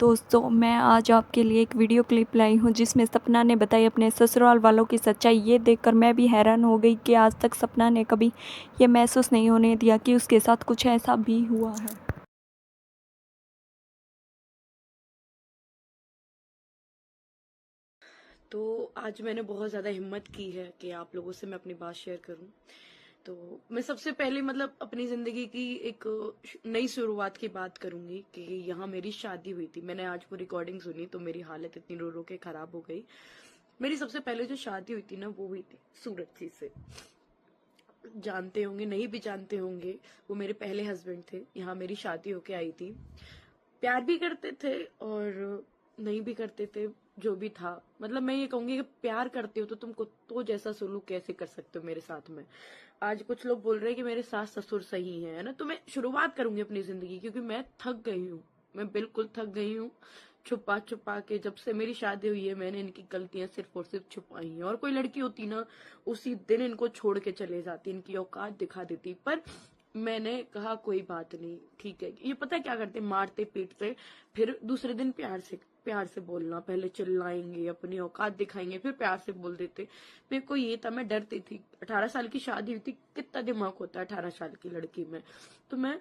दोस्तों, मैं आज आपके लिए एक वीडियो क्लिप लाई हूँ जिसमें सपना ने बताई अपने ससुराल वालों की सच्चाई। ये देखकर मैं भी हैरान हो गई कि आज तक सपना ने कभी ये महसूस नहीं होने दिया कि उसके साथ कुछ ऐसा भी हुआ है। तो आज मैंने बहुत ज़्यादा हिम्मत की है कि आप लोगों से मैं अपनी बात शेयर करूं। तो मैं सबसे पहले मतलब अपनी ज़िंदगी की एक नई शुरुआत की बात करूंगी कि यहाँ मेरी शादी हुई थी। मैंने आज वो रिकॉर्डिंग सुनी तो मेरी हालत इतनी रो रो के खराब हो गई। मेरी सबसे पहले जो शादी हुई थी ना वो हुई थी सूरज जी से। जानते होंगे, नहीं भी जानते होंगे, वो मेरे पहले हस्बैंड थे। यहाँ मेरी शादी होके आई थी। प्यार भी करते थे और नहीं भी करते थे, जो भी था। मतलब मैं ये कहूंगी कि प्यार करते हो तो तुम कुत्तों जैसा सलूक कैसे कर सकते हो मेरे साथ में। आज कुछ लोग बोल रहे हैं कि मेरे सास ससुर सही है ना। तो मैं शुरुआत करूंगी अपनी जिंदगी, क्योंकि मैं थक गई हूँ। मैं बिल्कुल थक गई हूँ। छुपा छुपा के जब से मेरी शादी हुई है मैंने इनकी गलतियां सिर्फ और सिर्फ छुपाई हैं। और कोई लड़की होती ना, उसी दिन इनको छोड़ के चले जाती, इनकी औकात दिखा देती। पर मैंने कहा कोई बात नहीं, ठीक है। ये पता है क्या करते, मारते पीटते, फिर दूसरे दिन प्यार से बोलना। पहले चिल्लाएंगे, अपनी औकात दिखाएंगे, फिर प्यार से बोल देते। मेरे को ये था, मैं डरती थी। 18 साल की शादी हुई थी, कितना दिमाग होता है 18 साल की लड़की में। तो मैं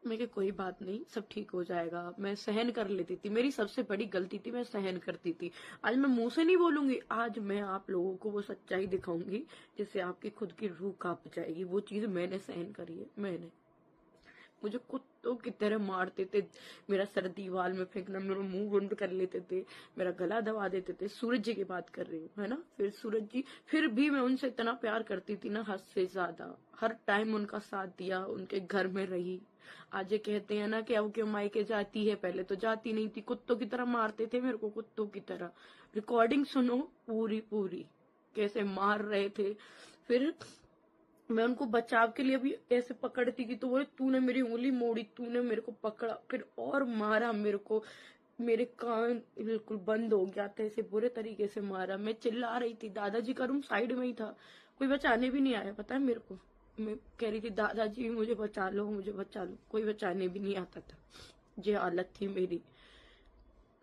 कि कोई बात नहीं, सब ठीक हो जाएगा। मैं सहन कर लेती थी। मेरी सबसे बड़ी गलती थी, मैं सहन करती थी। आज मैं मुंह से नहीं बोलूंगी, आज मैं आप लोगों को वो सच्चाई दिखाऊंगी जिससे आपकी खुद की रूह कांप जाएगी। वो चीज मैंने सहन करी है। मैंने मुझे कुत्तों की तरह मारते थे। मेरा सर दीवार में फेंकना, मेरा मुंह बंद कर लेते थे, मेरा गला दबा देते थे। सूरज जी की बात कर रही हूँ, है ना। फिर सूरज जी, फिर भी मैं उनसे इतना प्यार करती थी ना, हद से ज्यादा। हर टाइम उनका साथ दिया, उनके घर में रही। आज ये कहते हैं ना कि अब क्यों मायके जाती है, पहले तो जाती नहीं थी। कुत्तों की तरह मारते थे मेरे को, कुत्तों की तरह। रिकॉर्डिंग सुनो पूरी पूरी, कैसे मार रहे थे। फिर मैं उनको बचाव के लिए भी ऐसे पकड़ती थी तो बोले तूने मेरी उंगली मोड़ी, तूने मेरे को पकड़ा, फिर और मारा मेरे को। मेरे कान बिल्कुल बंद हो गया था, ऐसे बुरे तरीके से मारा। मैं चिल्ला रही थी। दादाजी का रूम साइड में ही था, कोई बचाने भी नहीं आया, पता है मेरे को। मैं कह रही थी दादाजी मुझे बचा लो, मुझे बचा लो, कोई बचाने भी नहीं आता था। ये हालत थी मेरी।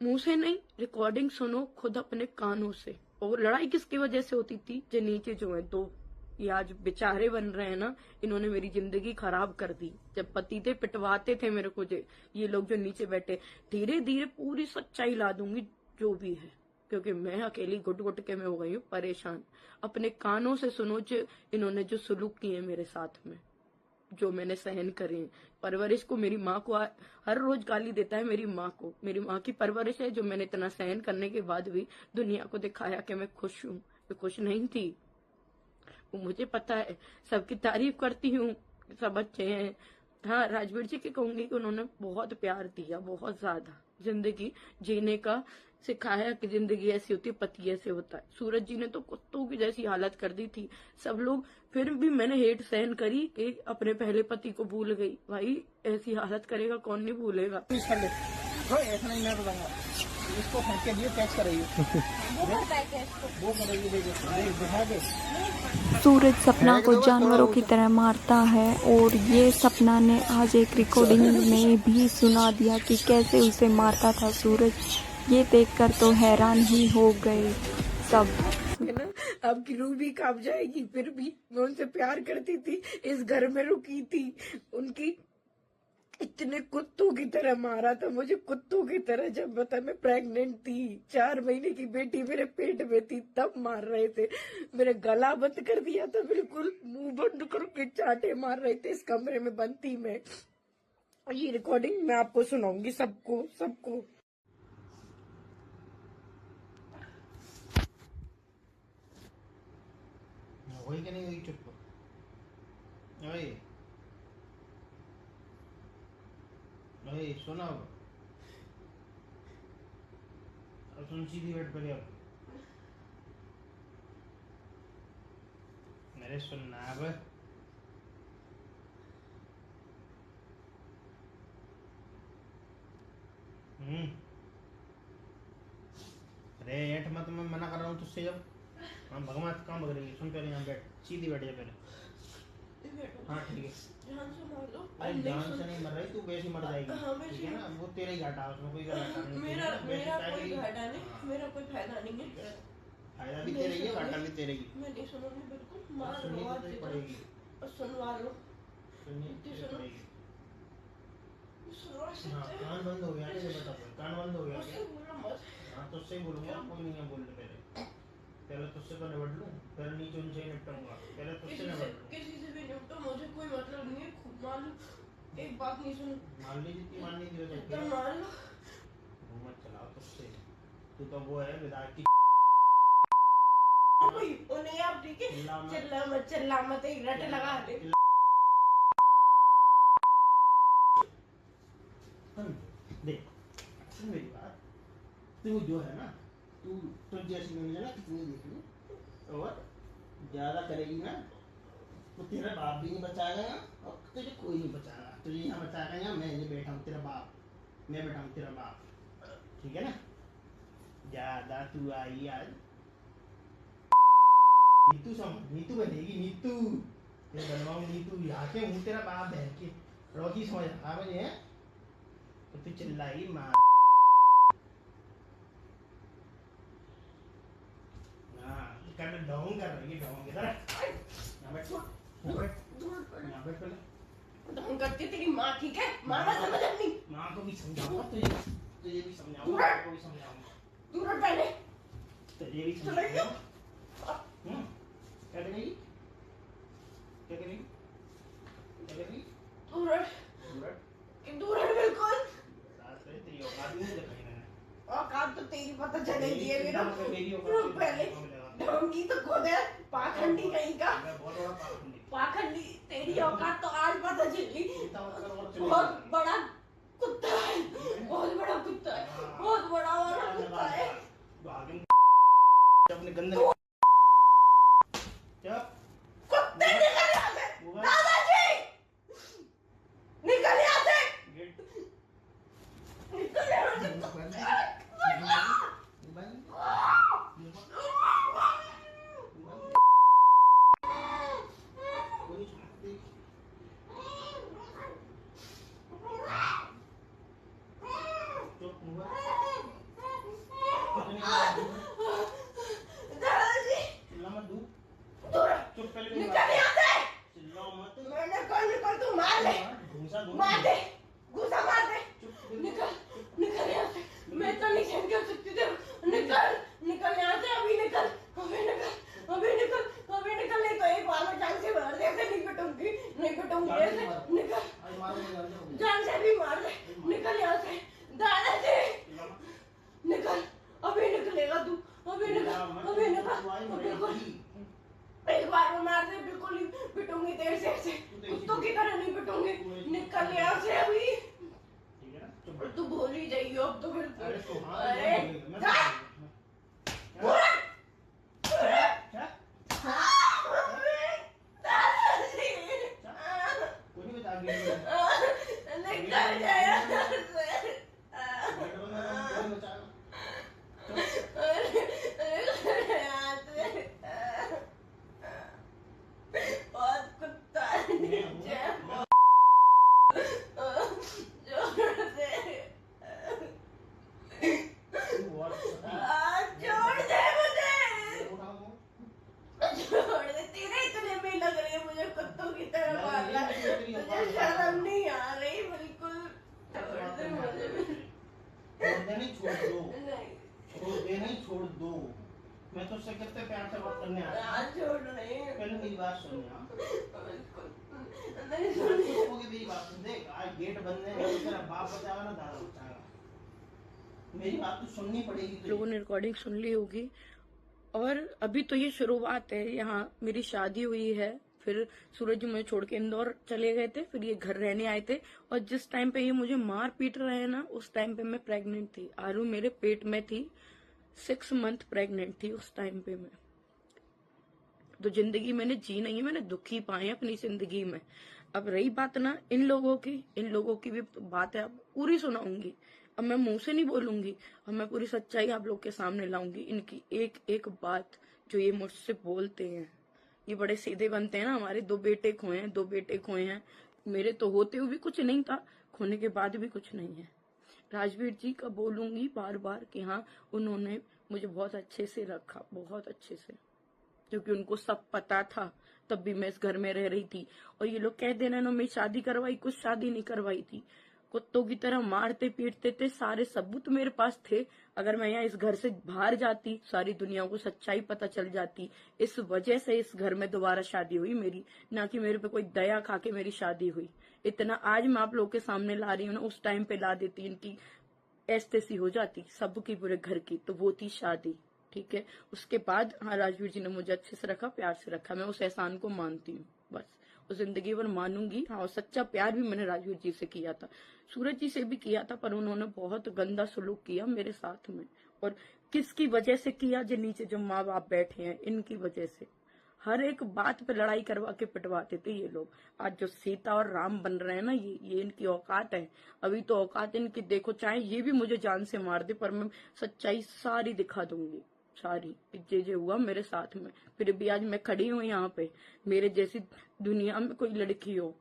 मुंह से नहीं, रिकॉर्डिंग सुनो खुद अपने कानों से। और लड़ाई किसकी वजह से होती थी, जो नीचे जो है दो, ये आज बेचारे बन रहे हैं ना, इन्होंने मेरी जिंदगी खराब कर दी। जब पति थे पिटवाते थे मेरे को, ये लोग जो नीचे बैठे। धीरे धीरे पूरी सच्चाई ला दूंगी जो भी है, क्योंकि मैं अकेली घुट घुट के मैं हो गई हूँ परेशान। अपने कानों से सुनो जो इन्होंने जो सलूक किए मेरे साथ में, जो मैंने सहन करे। परवरिश को, मेरी माँ को हर रोज गाली देता है मेरी माँ को। मेरी माँ की परवरिश है जो मैंने इतना सहन करने के बाद भी दुनिया को दिखाया कि मैं खुश हूँ। मैं खुश नहीं थी, वो मुझे पता है। सबकी तारीफ करती हूँ, सब अच्छे हैं। हाँ, राजवीर जी की कहूंगी कि उन्होंने बहुत प्यार दिया, बहुत ज्यादा। जिंदगी जीने का सिखाया कि जिंदगी ऐसी होती है, पति ऐसे होता है। सूरज जी ने तो कुत्तों की जैसी हालत कर दी थी सब लोग। फिर भी मैंने हेट सहन करी कि अपने पहले पति को भूल गई। भाई ऐसी हालत करेगा कौन नहीं भूलेगा। तो ऐसा नहीं, मैं बताऊंगा इसको फेंक के लिए कैच कराइए। वो करेगी, दिखा के। सूरज सपना को जानवरों की तरह मारता है और ये सपना ने आज एक रिकॉर्डिंग में भी सुना दिया कि कैसे उसे मारता था सूरज। ये देखकर तो हैरान ही हो गए सब। है ना, आपकी रूह भी कांप जाएगी। फिर भी मैं उनसे प्यार करती थी, इस घर में रुकी थी। उनकी इतने कुत्तों की तरह मारा था मुझे, कुत्तों की तरह। जब बता मैं प्रेग्नेंट थी, 4 महीने की बेटी मेरे पेट में थी, तब मार रहे थे। मेरे गला बंद कर दिया था, बिल्कुल मुंह बंद करके चाटे मार रहे थे। इस कमरे में बंद थी मैं। ये रिकॉर्डिंग मैं आपको सुनाऊंगी, सबको सबको। वही कि नहीं, वही चुप। वही वही सुना होगा। अब सुन, सीधी बैठ पड़े। अब मेरे सुनना अब। अरे ऐठ मत, मैं मना कर रहा हूँ तुझसे। जब हम भगवान काम कर रही है, सुन पहले, यहाँ बैठ, सीधी बैठ जा पहले। हाँ ठीक है। जान से मार लो। अरे जान से नहीं मर रही तू, वैसे मर जाएगी। ठीक है ना, वो तेरा ही घाटा, उसमें कोई घाटा नहीं। मेरा कोई घाटा नहीं, मेरा कोई फायदा नहीं है। फायदा भी तेरा ही है, घाटा भी तेरा ही। मैं नहीं सुनूंगी बिल्कुल, मार सुननी लो तो तेरी पड़ेगी, और सुनवा लो। सुननी तो तेरी सुनो। पड़ेगी। सुनवा हाँ, सकते हैं। कान बंद हो गया क्या बेटा? कान बंद हो गया मुझसे क्या? बोलो मत। हाँ तो उससे ही बोलूंगा, कोई नहीं है बोलने। पहले तुझसे तो निपट लूं, फिर नीचे उनसे ही निपटूंगा। पहले तुझसे निपट लूं। किसी से भी निपटो, मुझे कोई मतलब नहीं है। खुद मान लो, एक बात नहीं सुनो। मान ली जितनी माननी थी तो तो मान लो। मत चलाओ तुझसे, तू तो वो है विधायक की। कोई उन्हें आप ठीक है, चिल्ला मत एक रट लगा दे। देख सुन मेरी बात, तू जो है ना, तू जैसी मिल ना कितनी देख ली, और ज्यादा करेगी ना तो तेरा बाप भी नहीं बचाएगा यहाँ, और तुझे कोई नहीं बचाएगा। तुझे यहाँ बचाएगा यहाँ, मैं ये बैठा हूँ तेरा बाप, मैं बैठा हूँ तेरा बाप। ठीक है ना, ज्यादा तू आई आज नीतू समझ, नीतू बनेगी नीतू, तेरे बनवाऊँ नीतू, यहाँ के हूँ तेरा बाप बहन के रॉकी समझ रहा मुझे है? तो तू चिल्लाई माँ। हाँ कर डाउन कर रही है, डाउन किधर है? यहाँ बैठ, यहाँ बैठ, यहाँ बैठ पहले। डाउन करती तेरी माँ, ठीक है? माँ मत समझ अपनी। माँ को भी समझाऊंगा, तुझे भी समझाऊंगा, माँ को भी समझाऊंगा। दूर हट पहले। तुझे भी समझाऊंगा। क्या करेगी? क्या करेगी? क्या करेगी? दूर हट। दूर हट। दूर हट बिल्कुल। साथ में तेरी औकात नहीं दिखाई मैंने। औकात तो तेरी पता चलेगी है मेरा। मेरी औकात रुक पहले। ढोंगी तो खुद है, पाखंडी कहीं का। मैं बहुत बड़ा पाखंडी। पाखंडी, तेरी औकात तो आज पता चली। बहुत बड़ा कुत्ता है, बहुत बड़ा कुत्ता है, बहुत बड़ा वाला कुत्ता है। अपने गंदे क्या कुत्ते निकल यहाँ से, दादाजी निकल यहाँ से, निकल यहाँ से। दादाजी चुप पहले निकल यहाँ से। चिल्लाओ मत। मैंने कहा निकल, तू मार ले, मार दे, घूसा मार दे। निकल, निकल यहाँ से, मैं तो नहीं सहन कर सकती थी। निकल, निकल यहाँ से, अभी निकल, अभी निकल, अभी निकल, अभी निकल, नहीं तो एक बार में जान से मार दे। ऐसे नहीं पिटूंगी, नहीं पिटूंगी ऐसे। निकल, जान से भी मार दे, निकल यहाँ से। दादाजी निकल, अभी निकलेगा तू, अभी निकल, अभी निकल, बिल्कुल एक बार में मार दे, बिल्कुल नहीं पिटूंगी तेरे से ऐसे, कुत्तों की तरह नहीं पिटूंगी। निकल यहाँ से अभी, तू भूल ही जाइयो अब तो बिल्कुल। अरे निकल जाए बहुत कुत्ता है। छोड़ दे मुझे, छोड़ दे। तेरे इतने भी लग रही है मुझे कुत्तों की तरह मारना, मुझे शर्म नहीं आ रही बिल्कुल। छोड़ दे मुझे, छोड़ दे नहीं, छोड़ दो। मैं तो उससे कितने प्यार से बात करने आया। छोड़ नहीं, पहले मेरी बात सुन यार। नहीं सुननी। मेरी बात सुन, देख आज गेट बंद है, तेरा बाप बचाएगा ना दादा बचाएगा। मेरी बात तो सुननी पड़ेगी तुझे। लोगों ने रिकॉर्डिंग सुन ली होगी, और अभी तो ये शुरुआत है। यहाँ मेरी शादी हुई है, फिर सूरज जी मुझे छोड़ के इंदौर चले गए थे, फिर ये घर रहने आए थे, और जिस टाइम पे ये मुझे मार पीट रहे हैं ना, उस टाइम पे मैं प्रेग्नेंट थी। आरू मेरे पेट में थी, 6 मंथ प्रेग्नेंट थी उस टाइम पे मैं। तो जिंदगी मैंने जी नहीं है, मैंने दुख ही पाए अपनी जिंदगी में। अब रही बात ना इन लोगों की भी बात है, अब पूरी सुनाऊंगी। अब मैं मुंह से नहीं बोलूंगी, अब मैं पूरी सच्चाई आप लोग के सामने लाऊंगी। इनकी एक एक बात जो ये मुझसे बोलते हैं, ये बड़े सीधे बनते हैं ना, हमारे 2 बेटे खोए हैं, 2 बेटे खोए हैं। मेरे तो होते हुए भी कुछ नहीं था, खोने के बाद भी कुछ नहीं है। राजवीर जी का बोलूंगी बार बार कि हाँ, उन्होंने मुझे बहुत अच्छे से रखा, बहुत अच्छे से, क्योंकि उनको सब पता था। तब भी मैं इस घर में रह रही थी। और ये लोग कह देना ना, मैं शादी करवाई, कुछ शादी नहीं करवाई थी। कुत्तों की तरह मारते पीटते थे, सारे सबूत मेरे पास थे। अगर मैं यहाँ इस घर से बाहर जाती, सारी दुनिया को सच्चाई पता चल जाती। इस वजह से इस घर में दोबारा शादी हुई मेरी, ना कि मेरे पे कोई दया खा के मेरी शादी हुई। इतना आज मैं आप लोगों के सामने ला रही हूँ ना, उस टाइम पे ला देती, इनकी ऐसी हो जाती सबकी, पूरे घर की। तो वो थी शादी, ठीक है। उसके बाद हाँ, राजवीर जी ने मुझे अच्छे से रखा, प्यार से रखा। मैं उस एहसान को मानती हूँ, बस उस जिंदगी भर मानूंगी। हाँ, और सच्चा प्यार भी मैंने राजवीर जी से किया था, सूरज जी से भी किया था, पर उन्होंने बहुत गंदा सलूक किया मेरे साथ में। और किसकी वजह से किया? जो नीचे जो माँ बाप बैठे हैं, इनकी वजह से। हर एक बात पे लड़ाई करवा के पिटवाते थे ये लोग। आज जो सीता और राम बन रहे हैं ना, ये इनकी औकात है। अभी तो औकात इनकी देखो, चाहे ये भी मुझे जान से मार दे, पर मैं सच्चाई सारी दिखा दूंगी, सारी। जे हुआ मेरे साथ में, फिर भी आज मैं खड़ी हूँ यहाँ पे। मेरे जैसी दुनिया में कोई लड़की हो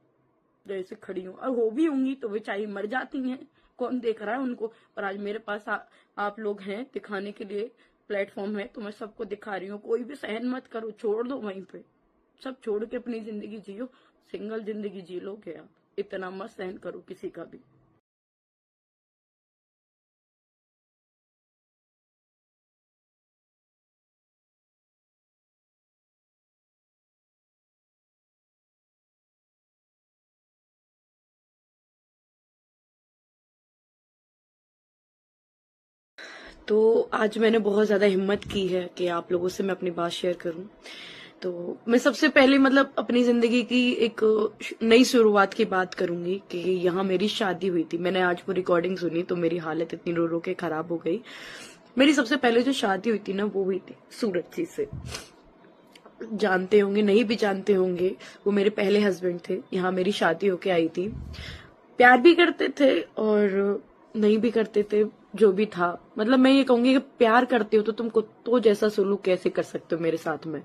जैसे खड़ी हूँ, और हो भी होंगी तो बेचारी मर जाती हैं, कौन देख रहा है उनको। पर आज मेरे पास आप लोग हैं दिखाने के लिए, प्लेटफॉर्म है, तो मैं सबको दिखा रही हूँ। कोई भी सहन मत करो, छोड़ दो वहीं पे, सब छोड़ के अपनी जिंदगी जियो। सिंगल जिंदगी जी लोगे आप, इतना मत सहन करो किसी का भी। तो आज मैंने बहुत ज्यादा हिम्मत की है कि आप लोगों से मैं अपनी बात शेयर करूं। तो मैं सबसे पहले मतलब अपनी जिंदगी की एक नई शुरुआत की बात करूंगी कि यहाँ मेरी शादी हुई थी। मैंने आज वो रिकॉर्डिंग सुनी तो मेरी हालत इतनी रो रो के खराब हो गई। मेरी सबसे पहले जो शादी हुई थी ना, वो हुई थी सूरज जी से। जानते होंगे, नहीं भी जानते होंगे, वो मेरे पहले हस्बैंड थे। यहाँ मेरी शादी होके आई थी। प्यार भी करते थे और नहीं भी करते थे, जो भी था। मतलब मैं ये कहूंगी कि प्यार करते हो तो तुम कुत्तों जैसा सलूक कैसे कर सकते हो मेरे साथ में।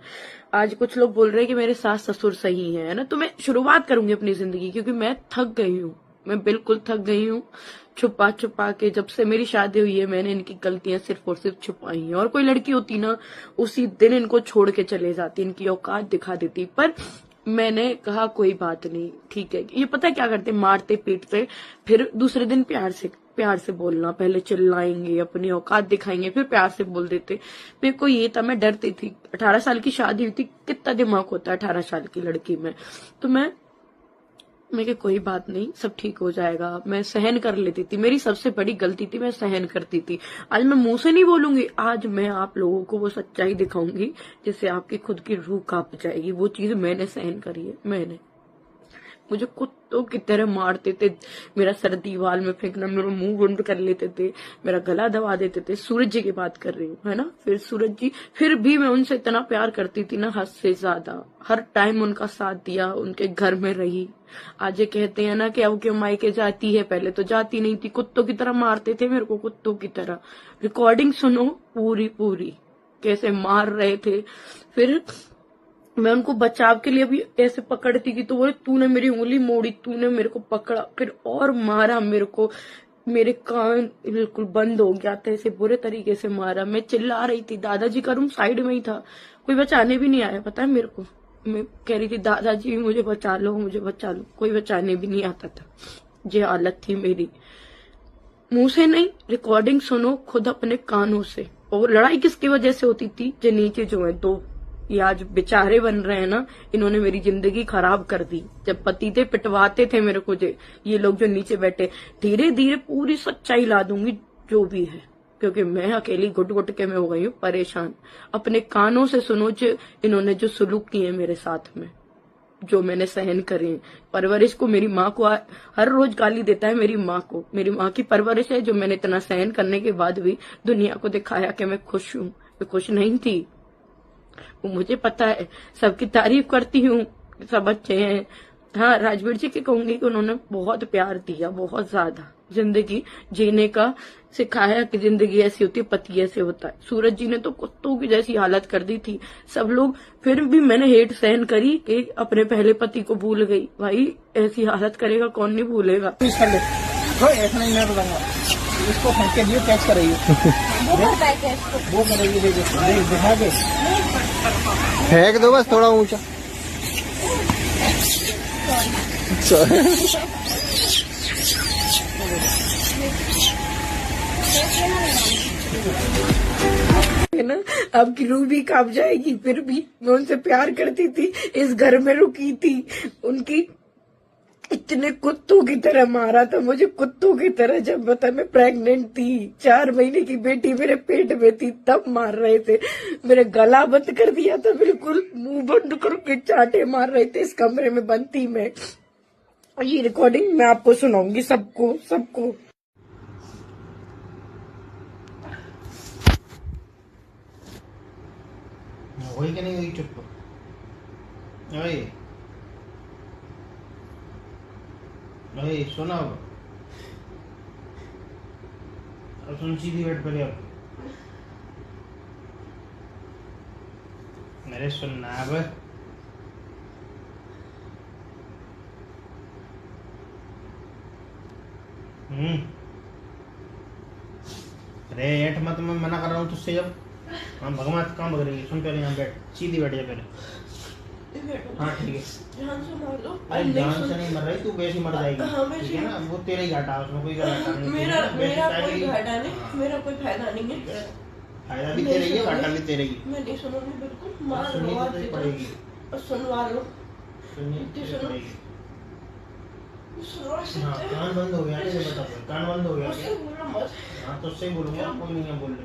आज कुछ लोग बोल रहे हैं कि मेरे सास ससुर सही है ना। तो मैं शुरुआत करूंगी अपनी जिंदगी, क्योंकि मैं थक गई हूँ, मैं बिल्कुल थक गई हूँ। छुपा छुपा के जब से मेरी शादी हुई है, मैंने इनकी गलतियां सिर्फ और सिर्फ छुपाई हैं। और कोई लड़की होती ना, उसी दिन इनको छोड़ के चले जाती, इनकी औकात दिखा देती। पर मैंने कहा कोई बात नहीं, ठीक है। ये पता है क्या करते, मारते पीटते, फिर दूसरे दिन प्यार से बोलना। पहले चिल्लाएंगे, अपनी औकात दिखाएंगे, फिर प्यार से बोल देते। मेरे को ये था, मैं डरती थी। 18 साल की शादी हुई थी, कितना दिमाग होता है 18 साल की लड़की में। तो मैं कि कोई बात नहीं, सब ठीक हो जाएगा। मैं सहन कर लेती थी, मेरी सबसे बड़ी गलती थी, मैं सहन करती थी। आज मैं मुंह से नहीं बोलूंगी, आज मैं आप लोगों को वो सच्चाई दिखाऊंगी जिससे आपकी खुद की रूह कांप जाएगी। वो चीज मैंने सहन करी है। मैंने, मुझे कुत्तों की तरह मारते थे, मेरा सर दीवार में फेंकना, मेरा मुंह बंद कर लेते थे, मेरा गला दबा देते थे। सूरज जी की बात कर रही हूँ, है ना। फिर सूरज जी, फिर भी मैं उनसे इतना प्यार करती थी ना, हद से ज्यादा। हर टाइम उनका साथ दिया, उनके घर में रही। आज ये कहते हैं ना कि अब क्यों मायके जाती है, पहले तो जाती नहीं थी। कुत्तों की तरह मारते थे मेरे को, कुत्तों की तरह। रिकॉर्डिंग सुनो पूरी कैसे मार रहे थे। फिर मैं उनको बचाव के लिए भी ऐसे पकड़ती थी तो बोले तूने मेरी उंगली मोड़ी, तूने मेरे को पकड़ा, फिर और मारा मेरे को। मेरे कान बिल्कुल बंद हो गया था, ऐसे बुरे तरीके से मारा। मैं चिल्ला रही थी, दादाजी का रूम साइड में ही था, कोई बचाने भी नहीं आया, पता है मेरे को। मैं कह रही थी दादाजी मुझे बचा लो, मुझे बचा लो, कोई बचाने भी नहीं आता था। ये हालत थी मेरी। मुंह से नहीं, रिकॉर्डिंग सुनो खुद अपने कानों से। और लड़ाई किसकी वजह से होती थी? जो नीचे जो है दो, ये आज बेचारे बन रहे हैं ना, इन्होंने मेरी जिंदगी खराब कर दी। जब पति थे पिटवाते थे मेरे को, ये लोग जो नीचे बैठे। धीरे धीरे पूरी सच्चाई ला दूंगी जो भी है, क्योंकि मैं अकेली घुट घुट के मैं हो गई हूँ परेशान। अपने कानों से सुनो जो इन्होंने जो सुलूक किए मेरे साथ में, जो मैंने सहन करे। परवरिश को मेरी माँ को हर रोज गाली देता है, मेरी माँ को। मेरी माँ की परवरिश है जो मैंने इतना सहन करने के बाद भी दुनिया को दिखाया कि मैं खुश हूँ। मैं खुश नहीं थी, वो मुझे पता है। सबकी तारीफ करती हूँ, सब अच्छे हैं। हाँ, राजवीर जी के कहूंगी कि उन्होंने बहुत प्यार दिया, बहुत ज्यादा। जिंदगी जीने का सिखाया कि जिंदगी ऐसी होती है, पति ऐसे होता है। सूरज जी ने तो कुत्तों की जैसी हालत कर दी थी सब लोग, फिर भी मैंने हेट सहन करी कि अपने पहले पति को भूल गई। भाई ऐसी हालत करेगा कौन नहीं भूलेगा। ऐसा नहीं मैं बताऊंगा, इसको फेंक के दियो, कैच करेगी वो करेगी, दिखा के फेंक दो बस थोड़ा ऊंचा। है ना, आपकी रूह भी कांप जाएगी। फिर भी मैं उनसे प्यार करती थी, इस घर में रुकी थी, उनकी इतने कुत्तों की तरह मारा था मुझे, कुत्तों की तरह। जब बता मैं प्रेग्नेंट थी, 4 महीने की बेटी मेरे पेट में थी, तब मार रहे थे। मेरे गला बंद कर दिया था, बिल्कुल मुंह बंद करके चाटे मार रहे थे। इस कमरे में बंद थी मैं। ये रिकॉर्डिंग मैं आपको सुनाऊंगी, सबको सबको। वही कि नहीं हुई चुप। ओए ओए सुना, अब सुन सीधी बैठ पहले। अब मेरे सुनना अब अरे ऐठ मत, मैं मना कर रहा हूँ तुझसे। जब हाँ भगवान कहाँ भग रही है, सुन पहले यहाँ बैठ, सीधी बैठ जा पहले। हाँ ठीक है, ध्यान से मार लो। अरे जान से नहीं मर रही तू, वैसे मर जाएगी। ठीक है ना, वो तेरा ही घाटा, उसमें कोई घाटा नहीं। मेरा कोई घाटा नहीं, मेरा कोई फायदा नहीं है। फायदा भी तेरा ही है, घाटा भी तेरा ही है। मैं नहीं सुनूंगी बिल्कुल। मार सुननी लो तो पड़ेगी, सुनवा लो। सुननी तो पड़ेगी। हाँ हाँ, कान बंद हो गया, मुझे बता, कान बंद हो गया उससे बोलो मत। हाँ तो उससे बोलूंगा, कोई नहीं है बोलने।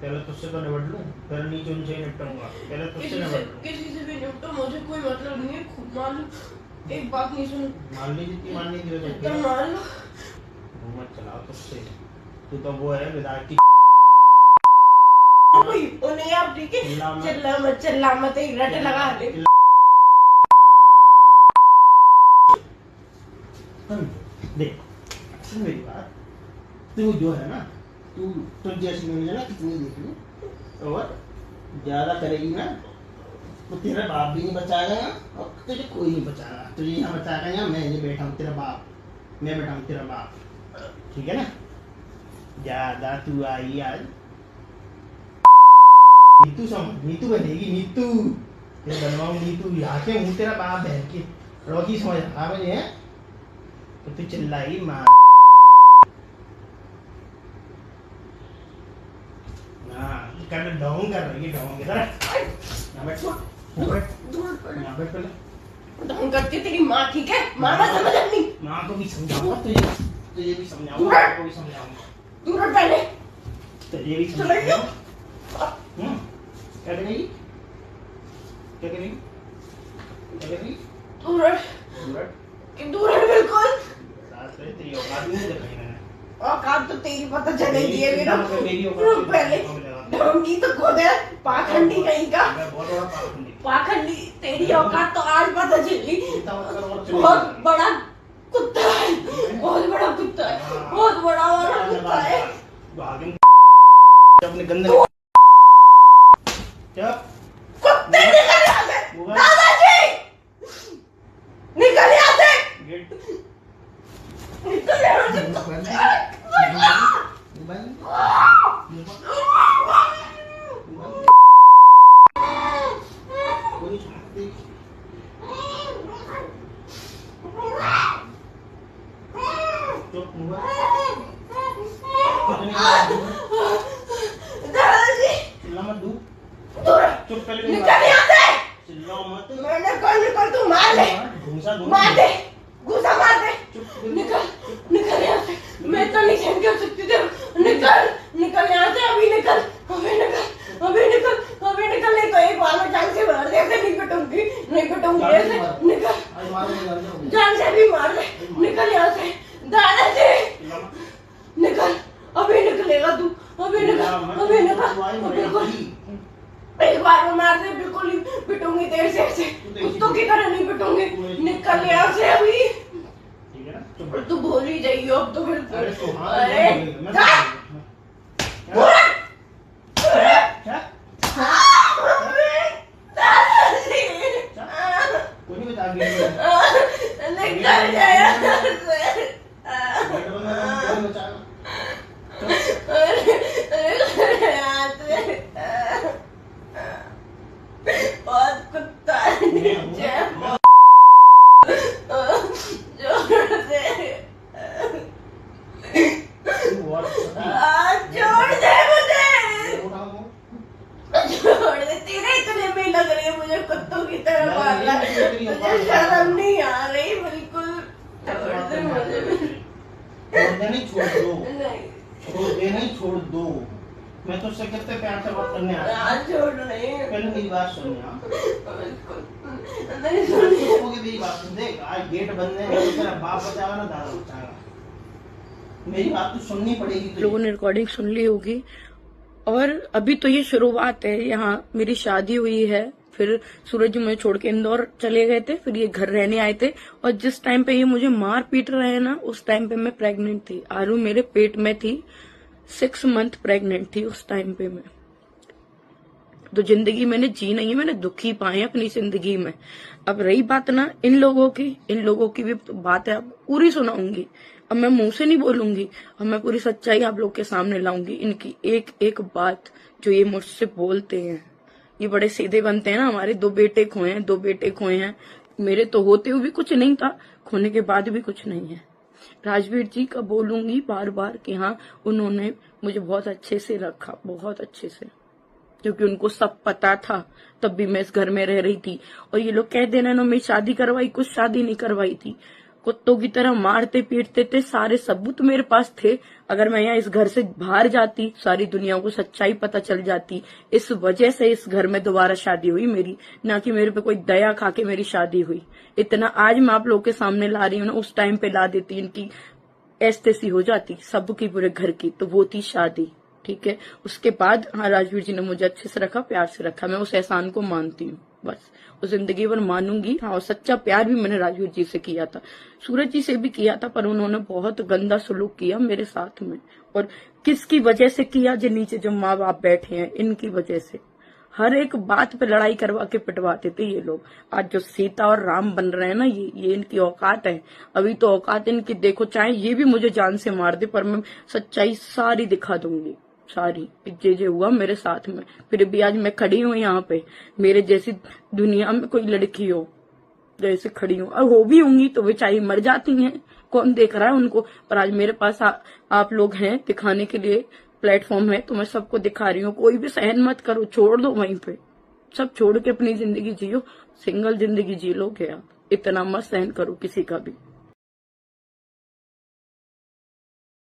पहले तुझसे तो निपट लूं, फिर नीचे उनसे निपटूंगा। पहले तुझसे निपट लूं। किसी से भी निपटो, मुझे कोई मतलब नहीं है। खुद मान लो, एक बात नहीं सुनो। मान ली जितनी माननी थी तो मान लो। वो मत चलाओ तुझसे, तू तो वो है विधायक की। उन्हें आप ठीक है, चिल्ला मत एक रट लगा ले। देख सुन मेरी बात, तू जो है ना, तू जैसी मैंने ना कितनी देख ली, और ज्यादा करेगी ना तो तेरा बाप भी नहीं बचाएगा यहाँ, और तुझे कोई नहीं बचाएगा। तुझे यहाँ बचाएगा, यहाँ मैं ये बैठा हूँ तेरा बाप, मैं बैठा हूँ तेरा बाप, ठीक है ना। ज्यादा तू आई आज नीतू समझ, नीतू बनेगी, नीतू ये बनवाऊँ नीतू, यहाँ के हूँ तेरा बाप है कि रॉकी समझ रहा मुझे है, तो तू चिल्लाई मार। कर ढोंग कर रही है, ढोंग इधर यहाँ बैठ, यहाँ बैठ पहले। ढोंग करती तेरी माँ, ठीक है? माँ मत समझ अपनी। माँ को भी समझाऊंगा, तुझे भी समझाऊंगा, माँ को भी समझाऊंगा। तू रट पहले। तुझे भी समझाऊंगा। क्या करेगी, क्या करेगी, क्या करेगी? तू रट, तू रट बिल्कुल। तेरी औकात नहीं दिखाई मैंने। औकात तो तेरी पता चलेगी है मेरा। मेरी औकात पहले ढोंगी तो खुद है, पाखंडी कहीं का। बहुत बड़ा पाखंडी। पाखंडी तेरी औकात तो आज पता चली। बहुत बड़ा कुत्ता है, बहुत बड़ा कुत्ता है, बहुत बड़ा वाला कुत्ता है। अपने गंदे क्या कुत्ते निकल यहाँ से, दादाजी निकल यहाँ से, निकल यहाँ से। चुप पहले निकल यहाँ से। चिल्लाओ मत। मैंने कहा निकल, तू मार दे, मार दे, घूसा मार दे। निकल, निकल यहाँ से। मैं तो नहीं सहन कर सकती थी। निकल, निकल यहाँ से, अभी निकल, अभी निकल, अभी निकल, अभी निकल। नहीं तो एक बार में जान से मार दे, ऐसे नहीं पिटूंगी, नहीं पिटूंगी ऐसे। निकल, जान से भी मार दे, निकल यहाँ से। दादाजी निकल, अभी निकलेगा तू, अभी निकल, अभी निकल, बिल्कुल एक बार में मार दे, बिल्कुल ही पिटूंगी तेरे से ऐसे, कुत्तों की तरह नहीं पिटूंगी। निकल यहाँ से अभी। ठीक है ना, चुप और तू भूल ही जाइयो अब तो फिर अरे तो हाँ अरे मैं क्या कोई नहीं बता निकल जाएगा कोई बचा बहुत कुत्ता छोड़ दे मुझे, छोड़ दे। तेरे इतने में लग रही है मुझे कुत्तों की तरह मारना, मुझे शर्म नहीं आ रही बिल्कुल। छोड़ दे मुझे, नहीं छोड़ दो, नहीं छोड़ दे, नहीं छोड़ दो। मैं तो उससे कितने प्यार से बात करने आया। यार छोड़ नहीं, पहले मेरी बात सुन यार। नहीं सुनी। मेरी बात सुन, देख आज गेट बंद है, तेरा बाप बचाएगा ना दादा बचाएगा। मेरी बात तो सुननी पड़ेगी तुझे। लोगों ने रिकॉर्डिंग सुन ली होगी और अभी तो ये शुरुआत है। यहाँ मेरी शादी हुई है, फिर सूरज जी मुझे छोड़ के इंदौर चले गए थे, फिर ये घर रहने आए थे और जिस टाइम पे ये मुझे मार पीट रहे हैं ना, उस टाइम पे मैं प्रेग्नेंट थी। आरू मेरे पेट में थी, 6 मंथ प्रेग्नेंट थी उस टाइम पे मैं। तो जिंदगी मैंने जी नहीं है, मैंने दुख ही पाए अपनी जिंदगी में। अब रही बात ना इन लोगों की भी बात है, अब पूरी सुनाऊंगी। अब मैं मुंह से नहीं बोलूंगी, अब मैं पूरी सच्चाई आप लोग के सामने लाऊंगी। इनकी एक एक बात जो ये मुझसे बोलते हैं, ये बड़े सीधे बनते हैं ना। हमारे 2 बेटे खोए हैं, 2 बेटे खोए हैं। मेरे तो होते हुए भी कुछ नहीं था, खोने के बाद भी कुछ नहीं है। राजवीर जी का बोलूंगी बार बार कि हाँ, उन्होंने मुझे बहुत अच्छे से रखा, बहुत अच्छे से, क्योंकि उनको सब पता था। तब भी मैं इस घर में रह रही थी और ये लोग कह देना ना, मैं शादी करवाई, कुछ शादी नहीं करवाई थी। कुत्तों की तरह मारते पीटते थे, सारे सबूत मेरे पास थे। अगर मैं यहाँ इस घर से बाहर जाती, सारी दुनिया को सच्चाई पता चल जाती। इस वजह से इस घर में दोबारा शादी हुई मेरी, ना कि मेरे पे कोई दया खा के मेरी शादी हुई। इतना आज मैं आप लोग के सामने ला रही हूँ ना, उस टाइम पे ला देती, इनकी ऐसी हो जाती सबकी, पूरे घर की। तो वो थी शादी, ठीक है। उसके बाद हाँ, राजवीर जी ने मुझे अच्छे से रखा, प्यार से रखा। मैं उस एहसान को मानती हूँ, बस उस जिंदगी भर मानूंगी। हाँ, और सच्चा प्यार भी मैंने राजवीर जी से किया था, सूरज जी से भी किया था, पर उन्होंने बहुत गंदा सलूक किया मेरे साथ में। और किसकी वजह से किया? जो नीचे जो माँ बाप बैठे हैं, इनकी वजह से। हर एक बात पे लड़ाई करवा के पिटवाते थे ये लोग। आज जो सीता और राम बन रहे हैं ना, ये इनकी औकात है। अभी तो औकात इनकी देखो, चाहे ये भी मुझे जान से मार दे, पर मैं सच्चाई सारी दिखा दूंगी, सारी। जे हुआ मेरे साथ में, फिर भी आज मैं खड़ी हूँ यहाँ पे। मेरे जैसी दुनिया में कोई लड़की हो जैसे खड़ी हूँ, और हो भी होंगी तो बेचारी मर जाती हैं, कौन देख रहा है उनको। पर आज मेरे पास आप लोग हैं दिखाने के लिए, प्लेटफॉर्म है, तो मैं सबको दिखा रही हूँ। कोई भी सहन मत करो, छोड़ दो वहीं पे, सब छोड़ के अपनी जिंदगी जियो, सिंगल जिंदगी जी लो। क्या इतना मत सहन करो किसी का भी।